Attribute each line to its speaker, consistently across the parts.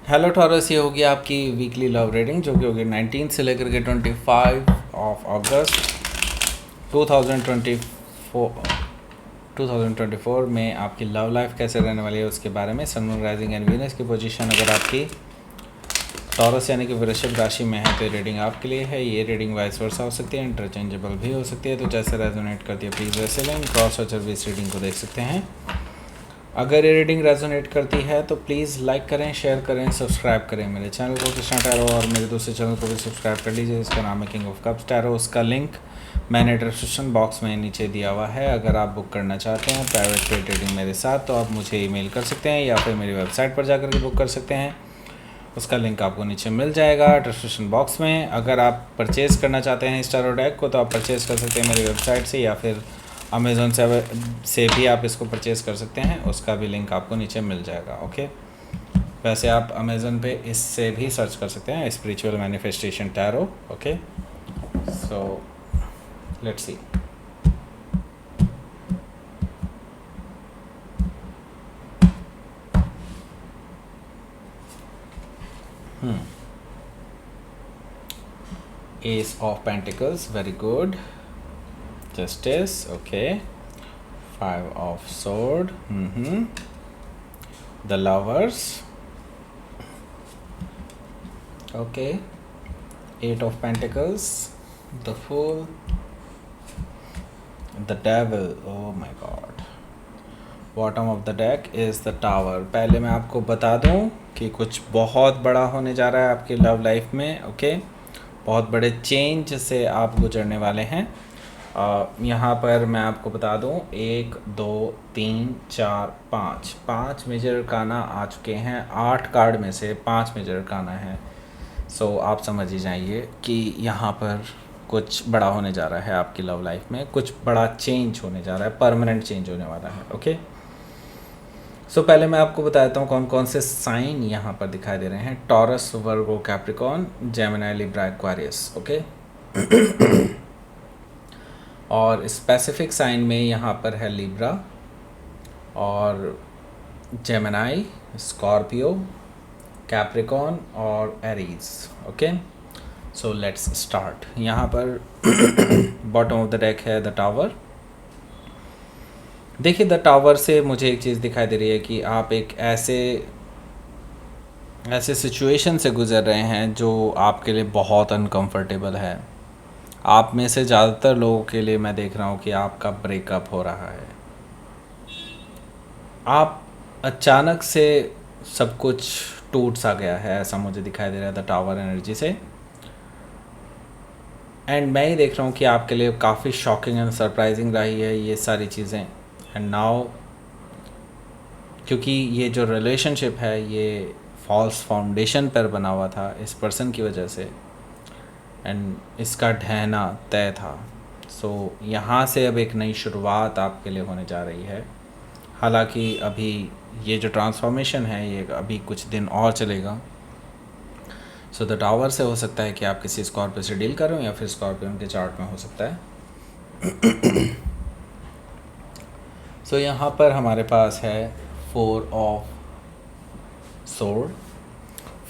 Speaker 1: Hello taurus, ये होगी आपकी वीकली लव रीडिंग जो कि होगी 19 से लेकर के 25 ऑफ अगस्त 2024 2024 में आपकी लव लाइफ कैसे रहने वाली है उसके बारे में। सन, मून, राइजिंग एंड वीनस की पोजीशन अगर आपकी टॉरस यानी कि वृषभ राशि में है तो रीडिंग आपके लिए है। ये रीडिंग वाइस वर्सा हो सकती है, इंटरचेंजेबल भी हो सकती है, तो जैसे रेजोनेट करती है प्लीज़ वैसे लें। क्रॉस वाचर भी इस रीडिंग को देख सकते हैं। अगर ये रीडिंग रेजोनेट करती है तो प्लीज़ लाइक करें, शेयर करें, सब्सक्राइब करें मेरे चैनल को कृष्णा टैरो, और मेरे दूसरे चैनल को भी सब्सक्राइब कर लीजिए जिसका नाम है किंग ऑफ कप्स टैरो। उसका लिंक मैंने डिस्क्रिप्शन बॉक्स में नीचे दिया हुआ है। अगर आप बुक करना चाहते हैं प्राइवेट पेड रीडिंग मेरे साथ तो आप मुझे ईमेल कर सकते हैं या फिर मेरी वेबसाइट पर जाकर के बुक कर सकते हैं। उसका लिंक आपको नीचे मिल जाएगा डिस्क्रिप्शन बॉक्स में। अगर आप परचेज़ करना चाहते हैं इस टैरो डेक को तो आप परचेज़ कर सकते हैं मेरी वेबसाइट से या फिर अमेज़ोन से भी आप इसको परचेज़ कर सकते हैं। उसका भी लिंक आपको नीचे मिल जाएगा। ओके, वैसे आप अमेज़ोन पे इससे भी सर्च कर सकते हैं spiritual manifestation tarot. Okay, so let's see. Ace of Pentacles, very good. Justice, okay. Five of Sword, The Lovers, okay. Eight of Pentacles, the Fool, the Devil, oh my god. Bottom of the deck is the Tower. पहले मैं आपको बता दूं कि कुछ बहुत बड़ा होने जा रहा है आपकी लव लाइफ में। ओके, बहुत बड़े चेंज से आप गुजरने वाले हैं। यहाँ पर मैं आपको बता दूं 1 2 3 4 5 मेजर काना आ चुके हैं। 8 कार्ड में से 5 मेजर काना है। सो आप समझ ही जाइए कि यहाँ पर कुछ बड़ा होने जा रहा है आपकी लव लाइफ में। कुछ बड़ा चेंज होने जा रहा है, परमानेंट चेंज होने वाला है। ओके, सो पहले मैं आपको बताता हूँ कौन कौन से साइन यहाँ पर दिखाई दे रहे हैं। Taurus, Virgo, Capricorn, Gemini, Libra, Aquarius. Okay, और स्पेसिफिक साइन में यहाँ पर है लिब्रा और जेमिनी, स्कॉर्पियो, कैप्रिकॉन और Aries. Okay, so let's start. यहाँ पर बॉटम ऑफ द डेक है द टावर। देखिए, द टावर से मुझे एक चीज़ दिखाई दे रही है कि आप एक ऐसे सिचुएशन से गुज़र रहे हैं जो आपके लिए बहुत अनकंफर्टेबल है। आप में से ज़्यादातर लोगों के लिए मैं देख रहा हूँ कि आपका ब्रेकअप हो रहा है। आप अचानक से सब कुछ टूट सा गया है, ऐसा मुझे दिखाई दे रहा है द टावर एनर्जी से। एंड मैं ही देख रहा हूँ कि आपके लिए काफ़ी शॉकिंग एंड सरप्राइजिंग रही है ये सारी चीज़ें। एंड नाउ क्योंकि ये जो रिलेशनशिप है ये फॉल्स फाउंडेशन पर बना हुआ था इस पर्सन की वजह से, एंड इसका ढहना तय था। सो यहाँ से अब एक नई शुरुआत आपके लिए होने जा रही है। हालांकि अभी ये जो ट्रांसफॉर्मेशन है ये अभी कुछ दिन और चलेगा। सो द टावर से हो सकता है कि आप किसी स्कॉर्पियो से डील करो या फिर स्कॉर्पियो के चार्ट में हो सकता है। सो यहाँ पर हमारे पास है 4 ऑफ सोर्ड।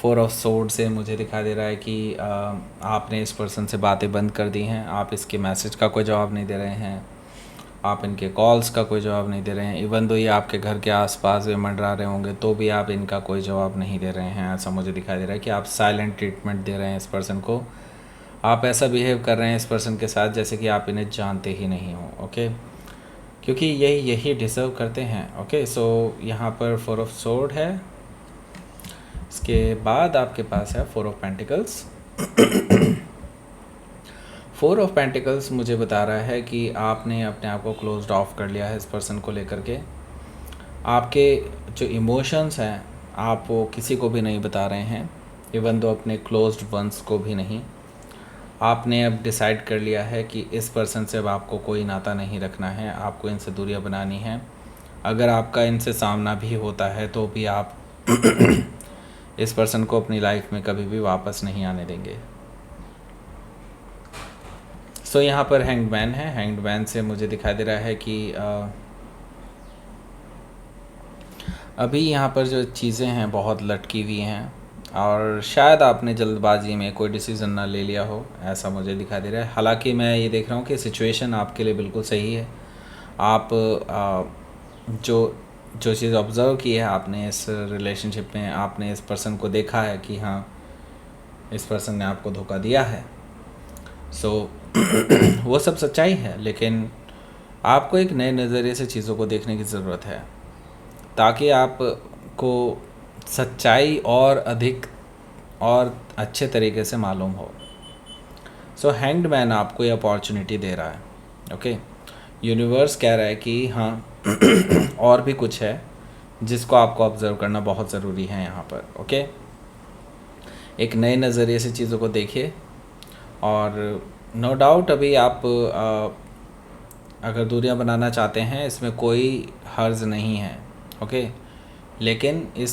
Speaker 1: 4 ऑफ सोर्ड से मुझे दिखाई दे रहा है कि आपने इस पर्सन से बातें बंद कर दी हैं। आप इसके मैसेज का कोई जवाब नहीं दे रहे हैं, आप इनके कॉल्स का कोई जवाब नहीं दे रहे हैं। इवन दो ये आपके घर के आसपास भी मंडरा रहे होंगे तो भी आप इनका कोई जवाब नहीं दे रहे हैं। ऐसा मुझे दिखाई दे रहा है कि आप साइलेंट ट्रीटमेंट दे रहे हैं इस पर्सन को। आप ऐसा बिहेव कर रहे हैं इस पर्सन के साथ जैसे कि आप इन्हें जानते ही नहीं हो। ओके, क्योंकि यही डिज़र्व करते हैं। ओके, सो यहाँ पर 4 ऑफ सोर्ड है। इसके बाद आपके पास है 4 ऑफ पेंटिकल्स। 4 ऑफ पेंटिकल्स मुझे बता रहा है कि आपने अपने आप को क्लोज्ड ऑफ कर लिया है इस पर्सन को लेकर के। आपके जो इमोशंस हैं आप वो किसी को भी नहीं बता रहे हैं, इवन दो अपने क्लोज्ड वंस को भी नहीं। आपने अब डिसाइड कर लिया है कि इस पर्सन से अब आपको कोई नाता नहीं रखना है, आपको इनसे दूरियां बनानी है। अगर आपका इनसे सामना भी होता है तो भी आप इस पर्सन को अपनी लाइफ में कभी भी वापस नहीं आने देंगे। सो यहाँ पर हैंग्ड मैन है। हैंग्ड मैन से मुझे दिखाई दे रहा है कि अभी यहाँ पर जो चीज़ें हैं बहुत लटकी हुई हैं। और शायद आपने जल्दबाजी में कोई डिसीज़न ना ले लिया हो, ऐसा मुझे दिखाई दे रहा है। हालांकि मैं ये देख रहा हूँ कि सिचुएशन आपके लिए बिल्कुल सही है। आप जो जो चीज़ ऑब्ज़र्व की है आपने इस रिलेशनशिप में, आपने इस पर्सन को देखा है कि हाँ, इस पर्सन ने आपको धोखा दिया है। सो वो सब सच्चाई है, लेकिन आपको एक नए नज़रिए से चीज़ों को देखने की ज़रूरत है, ताकि आपको सच्चाई और अधिक और अच्छे तरीके से मालूम हो। सो हैंग्ड मैन आपको ये अपॉर्चुनिटी दे रहा है। ओके, यूनिवर्स कह रहा है कि हाँ और भी कुछ है जिसको आपको ऑब्ज़र्व करना बहुत ज़रूरी है यहाँ पर। ओके, एक नए नज़रिए से चीज़ों को देखिए। और नो डाउट अभी आप अगर दूरियां बनाना चाहते हैं, इसमें कोई हर्ज नहीं है। ओके, लेकिन इस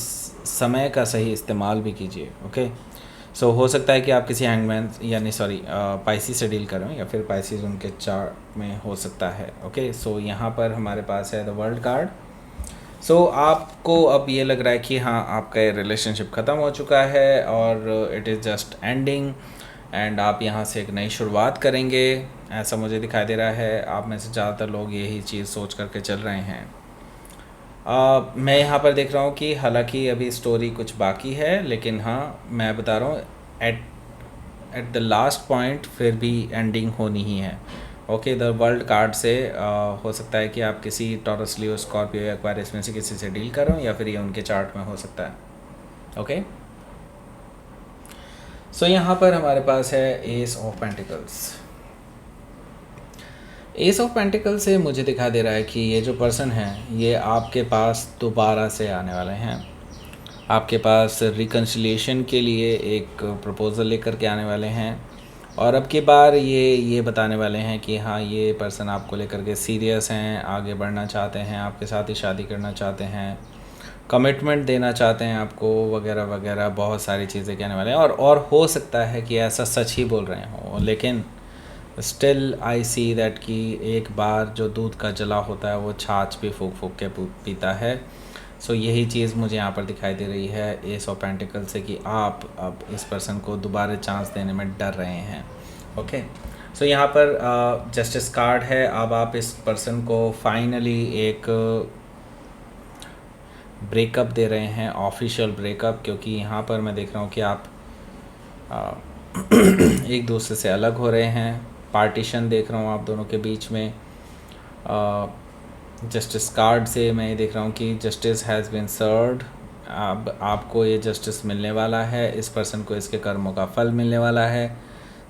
Speaker 1: समय का सही इस्तेमाल भी कीजिए। ओके, सो हो सकता है कि आप किसी हैंगमैन यानी पाइसी से डील करें, या फिर पाइसीज उनके चार्ट में हो सकता है। ओके, सो यहाँ पर हमारे पास है द वर्ल्ड कार्ड। सो आपको अब ये लग रहा है कि हाँ, आपका ये रिलेशनशिप ख़त्म हो चुका है और it is just ending, and आप यहाँ से एक नई शुरुआत करेंगे, ऐसा मुझे दिखाई दे रहा है। आप में से ज़्यादातर लोग यही चीज़ सोच करके चल रहे हैं। मैं यहाँ पर देख रहा हूँ कि हालांकि अभी स्टोरी कुछ बाकी है, लेकिन हाँ, मैं बता रहा हूँ एट द लास्ट पॉइंट फिर भी एंडिंग होनी ही है। ओके, द वर्ल्ड कार्ड से हो सकता है कि आप किसी टॉरस, लियो, स्कॉर्पियो या एक्वारियस में से किसी से डील करो, या फिर ये उनके चार्ट में हो सकता है। ओके, सो यहाँ पर हमारे पास है S of pentacles. S of pentacle से मुझे दिखा दे रहा है कि ये जो पर्सन है ये आपके पास दोबारा से आने वाले हैं, आपके पास रिकन्सिलिएशन के लिए एक प्रपोज़ल लेकर के आने वाले हैं, और अब की बार ये बताने वाले हैं कि हाँ, ये पर्सन आपको लेकर के सीरियस हैं, आगे बढ़ना चाहते हैं, आपके साथ ही शादी करना चाहते हैं, कमिटमेंट देना चाहते हैं आपको, वगैरह वगैरह बहुत सारी चीज़ें कहने वाले हैं। और हो सकता है कि ऐसा सच ही बोल रहे हों, लेकिन स्टिल आई सी दैट कि एक बार जो दूध का जला होता है वो छाछ भी फूक फूक के पीता है। सो यही चीज़ मुझे यहाँ पर दिखाई दे रही है एस ऑफ पेंटिकल से, कि आप अब इस पर्सन को दोबारा चांस देने में डर रहे हैं। ओके, सो यहाँ पर जस्टिस कार्ड है। अब आप इस पर्सन को फाइनली एक ब्रेकअप दे रहे हैं, ऑफिशियल ब्रेकअप, क्योंकि यहाँ पर मैं देख रहा हूँ कि आप एक दूसरे से अलग हो रहे हैं। पार्टीशन देख रहा हूँ आप दोनों के बीच में। जस्टिस कार्ड से मैं ये देख रहा हूँ कि जस्टिस हैज़ बीन सर्व्ड। अब आपको ये जस्टिस मिलने वाला है, इस पर्सन को इसके कर्मों का फल मिलने वाला है।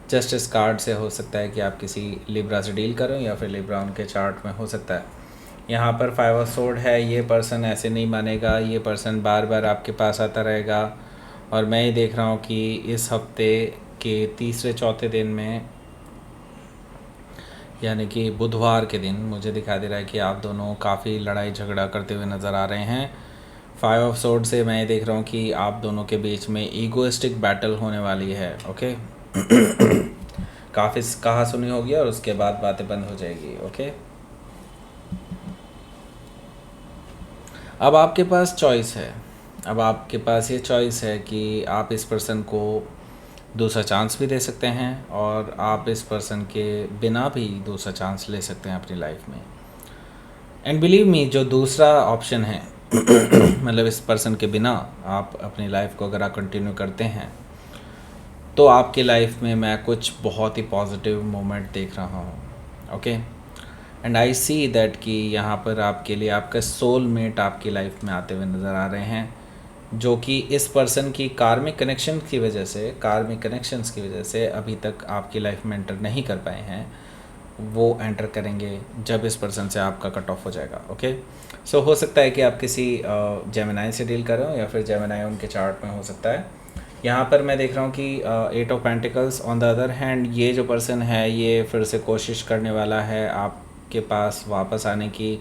Speaker 1: जस्टिस कार्ड से हो सकता है कि आप किसी लिब्रा से डील करें, या फिर लिब्रा उनके चार्ट में हो सकता है। यहाँ पर 5 ऑफ सोर्ड है। ये पर्सन ऐसे नहीं मानेगा, ये पर्सन बार बार आपके पास आता रहेगा। और मैं ये देख रहा हूँ कि इस हफ्ते के तीसरे चौथे दिन में, यानी कि बुधवार के दिन, मुझे दिखाई दे रहा है कि आप दोनों काफ़ी लड़ाई झगड़ा करते हुए नज़र आ रहे हैं। 5 ऑफ सोर्ड से मैं ये देख रहा हूँ कि आप दोनों के बीच में ईगोइस्टिक बैटल होने वाली है। ओके काफ़ी कहा सुनी होगी और उसके बाद बातें बंद हो जाएगी। ओके, अब आपके पास चॉइस है। अब आपके पास ये चॉइस है कि आप इस पर्सन को दूसरा चांस भी दे सकते हैं, और आप इस पर्सन के बिना भी दूसरा चांस ले सकते हैं अपनी लाइफ में। एंड बिलीव मी, जो दूसरा ऑप्शन है मतलब इस पर्सन के बिना आप अपनी लाइफ को अगर आप कंटिन्यू करते हैं, तो आपकी लाइफ में मैं कुछ बहुत ही पॉजिटिव मोमेंट देख रहा हूँ। Okay, and I see that कि यहाँ पर आपके लिए आपका सोलमेट आपकी लाइफ में आते हुए नज़र आ रहे हैं, जो कि इस पर्सन की कार्मिक कनेक्शंस की वजह से अभी तक आपकी लाइफ में एंटर नहीं कर पाए हैं। वो एंटर करेंगे जब इस पर्सन से आपका कट ऑफ हो जाएगा। ओके, सो हो सकता है कि आप किसी जेमिनाई से डील करें, या फिर जेमिनाई उनके चार्ट में हो सकता है। यहाँ पर मैं देख रहा हूँ कि 8 of pentacles. On the other hand, ये जो पर्सन है ये फिर से कोशिश करने वाला है आपके पास वापस आने की,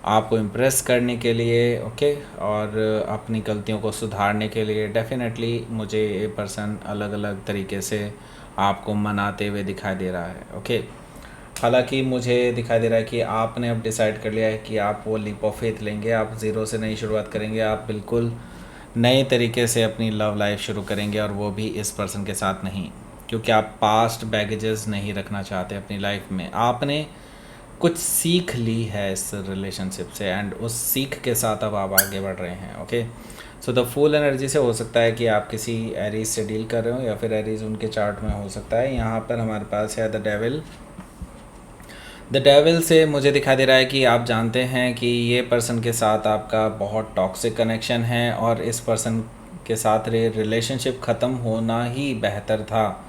Speaker 1: आपको इम्प्रेस करने के लिए। ओके, और अपनी गलतियों को सुधारने के लिए। डेफिनेटली मुझे ये पर्सन अलग अलग तरीके से आपको मनाते हुए दिखाई दे रहा है। ओके, हालांकि मुझे दिखाई दे रहा है कि आपने अब डिसाइड कर लिया है कि आप वो लीप ऑफ फेथ लेंगे, आप ज़ीरो से नई शुरुआत करेंगे, आप बिल्कुल नए तरीके से अपनी लव लाइफ शुरू करेंगे, और वो भी इस पर्सन के साथ नहीं, क्योंकि आप पास्ट बैगेजेस नहीं रखना चाहते अपनी लाइफ में। आपने कुछ सीख ली है इस रिलेशनशिप से, एंड उस सीख के साथ अब आप आगे बढ़ रहे हैं। Okay, so the full energy से हो सकता है कि आप किसी एरीज से डील कर रहे हो, या फिर एरीज उनके चार्ट में हो सकता है। यहाँ पर हमारे पास है द डेविल। द डेविल से मुझे दिखाई दे रहा है कि आप जानते हैं कि ये पर्सन के साथ आपका बहुत टॉक्सिक कनेक्शन है, और इस पर्सन के साथ रिलेशनशिप ख़त्म होना ही बेहतर था।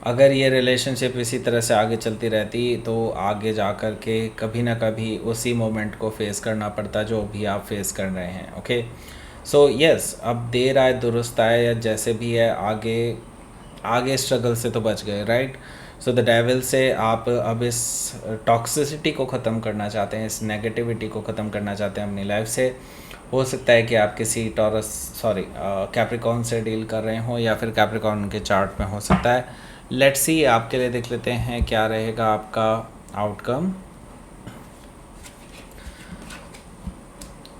Speaker 1: अगर ये रिलेशनशिप इसी तरह से आगे चलती रहती तो आगे जा कर के कभी ना कभी उसी मोमेंट को फेस करना पड़ता जो भी आप फेस कर रहे हैं। ओके, सो यस, अब देर आए दुरुस्त आए, या जैसे भी है, आगे स्ट्रगल से तो बच गए, राइट। सो द डेविल से आप अब इस टॉक्सिसिटी को ख़त्म करना चाहते हैं, इस नेगेटिविटी को ख़त्म करना चाहते हैं अपनी लाइफ से। हो सकता है कि आप किसी कैप्रिकॉर्न से डील कर रहे हो, या फिर कैप्रिकॉर्न के चार्ट में हो सकता है। लेट्स सी, आपके लिए देख लेते हैं क्या रहेगा आपका outcome.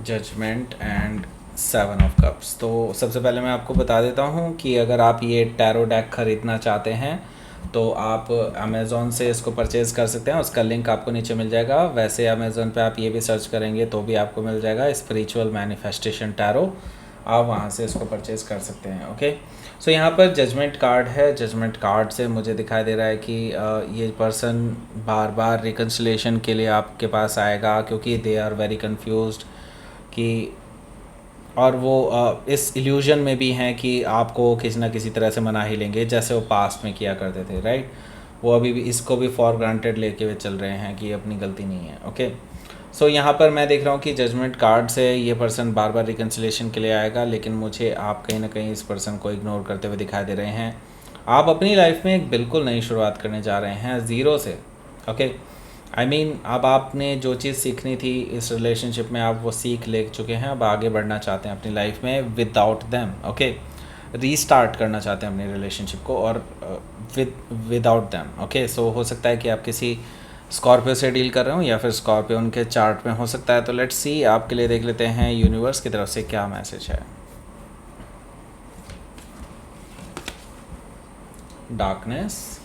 Speaker 1: Judgement and 7 of cups. तो सबसे पहले मैं आपको बता देता हूँ कि अगर आप ये टैरो डेक ख़रीदना चाहते हैं तो आप अमेज़ॉन से इसको परचेज़ कर सकते हैं, उसका लिंक आपको नीचे मिल जाएगा। वैसे अमेज़ॉन पे आप ये भी सर्च करेंगे तो भी आपको मिल जाएगा, स्पिरिचुअल मैनिफेस्टेशन टैरो, आप वहाँ से इसको परचेज़ कर सकते हैं। ओके, सो यहाँ पर जजमेंट कार्ड है। जजमेंट कार्ड से मुझे दिखाई दे रहा है कि ये पर्सन बार बार रिकन्सिलेशन के लिए आपके पास आएगा, क्योंकि दे आर वेरी कन्फ्यूज्ड कि, और वो इस इल्यूजन में भी हैं कि आपको किसी ना किसी तरह से मना ही लेंगे, जैसे वो पास्ट में किया करते थे, राइट। वो अभी भी इसको भी फॉर ग्रांटेड लेके हुए चल रहे हैं कि अपनी गलती नहीं है। ओके, सो यहाँ पर मैं देख रहा हूँ कि जजमेंट कार्ड से ये पर्सन बार बार रिकन्सिलेशन के लिए आएगा, लेकिन मुझे आप कहीं ना कहीं इस पर्सन को इग्नोर करते हुए दिखाई दे रहे हैं। आप अपनी लाइफ में एक बिल्कुल नई शुरुआत करने जा रहे हैं, ज़ीरो से। ओके, आई मीन अब आपने जो चीज़ सीखनी थी इस रिलेशनशिप में, आप वो सीख ले चुके हैं। अब आगे बढ़ना चाहते हैं अपनी लाइफ में विदाउट देम। ओके, रीस्टार्ट करना चाहते हैं अपनी रिलेशनशिप को, और विदाउट देम। ओके, सो हो सकता है कि आप किसी स्कॉर्पियो से डील कर रहे हो, या फिर स्कॉर्पियो उनके चार्ट में हो सकता है। तो लेट्स सी, आपके लिए देख लेते हैं यूनिवर्स की तरफ से क्या मैसेज है। Darkness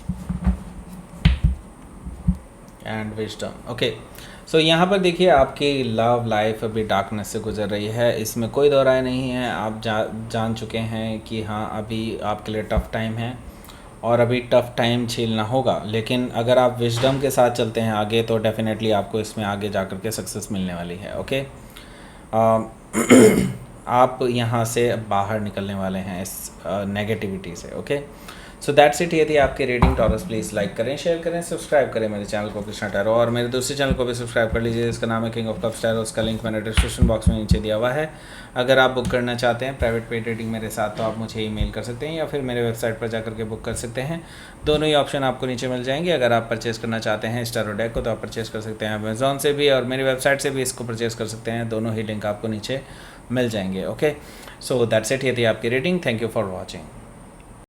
Speaker 1: and wisdom. ओके, सो यहाँ पर देखिए आपकी लव लाइफ अभी डार्कनेस से गुजर रही है, इसमें कोई दो राय नहीं है। आप जान चुके हैं कि हाँ, अभी आपके लिए टफ़ टाइम है, और अभी टफ़ टाइम झेलना होगा। लेकिन अगर आप विजडम के साथ चलते हैं आगे, तो डेफिनेटली आपको इसमें आगे जा कर के सक्सेस मिलने वाली है। ओके, आप यहाँ से बाहर निकलने वाले हैं इस नेगेटिविटी से। Okay, so that's it. यदि आपकी रीडिंग टॉरस, प्लीज़ लाइक करें, शेयर करें, सब्सक्राइब करें मेरे चैनल को कृष्णा टैरो, और मेरे दूसरे चैनल को भी सब्सक्राइब कर लीजिए, इसका नाम है किंग ऑफ कप्स टैरो। उसका लिंक मैंने डिस्क्रिप्शन बॉक्स में नीचे दिया हुआ है। अगर आप बुक करना चाहते हैं प्राइवेट पेड रीडिंग मेरे साथ, तो आप मुझे ईमेल कर सकते हैं, या फिर मेरे वेबसाइट पर जाकर के बुक कर सकते हैं। दोनों ही ऑप्शन आपको नीचे मिल जाएंगे। अगर आप परचेज़ करना चाहते हैं इस टैरो डेक को, तो आप परचेज़ कर सकते हैं अमेज़ॉन से भी, और मेरी वेबसाइट से भी इसको परचेज़ कर सकते हैं। दोनों ही लिंक आपको नीचे मिल जाएंगे। Okay, so that's it. यदि आपकी reading. Thank you for watching.